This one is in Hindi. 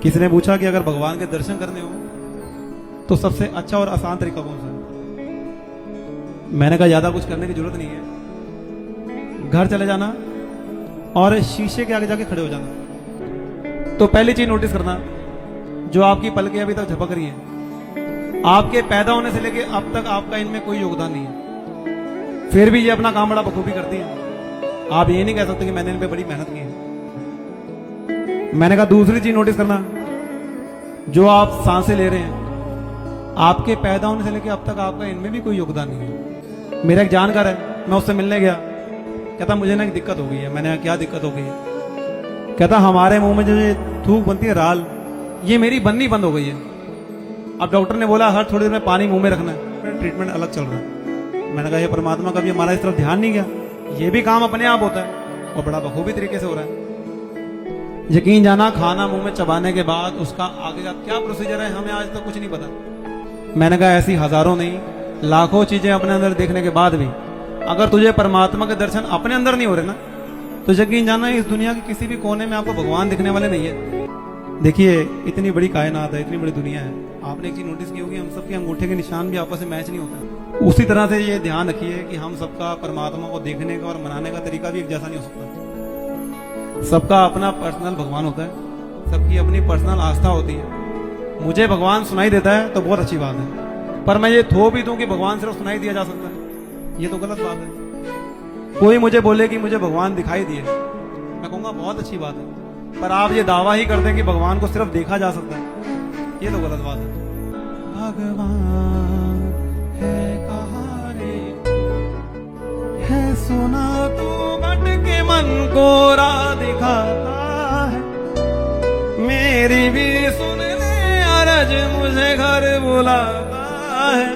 किसी ने पूछा कि अगर भगवान के दर्शन करने हो तो सबसे अच्छा और आसान तरीका कौन सा है? मैंने कहा ज्यादा कुछ करने की जरूरत नहीं है, घर चले जाना और शीशे के आगे जाके खड़े हो जाना। तो पहली चीज नोटिस करना, जो आपकी पलकें अभी तक झपक रही हैं, आपके पैदा होने से लेके अब तक आपका इनमें कोई योगदान नहीं है, फिर भी ये अपना काम बड़ा बखूबी करती है। आप ये नहीं कह सकते कि मैंने इन पे बड़ी मेहनत की है। मैंने कहा दूसरी चीज नोटिस करना, जो आप सांसें ले रहे हैं, आपके पैदा होने से लेके अब तक आपका इनमें भी कोई योगदान नहीं है। मेरा एक जानकार है, मैं उससे मिलने गया, कहता मुझे ना एक दिक्कत हो गई है। मैंने कहा क्या दिक्कत हो गई है? कहता हमारे मुंह में जो ये थूक बनती है राल, ये मेरी बननी बंद हो गई है। अब डॉक्टर ने बोला हर थोड़ी देर में पानी मुंह में रखना है, ट्रीटमेंट अलग चल रहा है। मैंने कहा ये परमात्मा का भी हमारा इस तरफ ध्यान नहीं गया, ये भी काम अपने आप होता है और बड़ा बखूबी तरीके से हो रहा है। यकीन जाना, खाना मुंह में चबाने के बाद उसका आगे का क्या प्रोसीजर है हमें आज तक कुछ नहीं पता। मैंने कहा ऐसी हजारों नहीं लाखों चीजें अपने अंदर देखने के बाद भी अगर तुझे परमात्मा के दर्शन अपने अंदर नहीं हो रहे ना, तो यकीन जाना इस दुनिया के किसी भी कोने में आपको भगवान दिखने वाले नहीं है। देखिए इतनी बड़ी कायनात है, इतनी बड़ी दुनिया है, आपने एक चीज नोटिस की होगी, हम सबके अंगूठे के निशान भी आपस में मैच नहीं होता। उसी तरह से ये ध्यान रखिए कि हम सबका परमात्मा को देखने का और मनाने का तरीका भी एक जैसा नहीं हो सकता। सबका अपना पर्सनल भगवान होता है, सबकी अपनी पर्सनल आस्था होती है। मुझे भगवान सुनाई देता है तो बहुत अच्छी बात है, पर मैं ये थो भी दूं कि भगवान सिर्फ सुनाई दिया जा सकता है, ये तो गलत बात है। कोई मुझे बोले कि मुझे भगवान दिखाई दिए, मैं कहूंगा बहुत अच्छी बात है, पर आप ये दावा ही कर दें कि भगवान को सिर्फ देखा जा सकता है, ये तो गलत बात है। भगवान है कहाँ रे, है सुना तू बट के मन को राह दिखाता है, मेरी भी सुन ले अरज मुझे घर बुलाता है।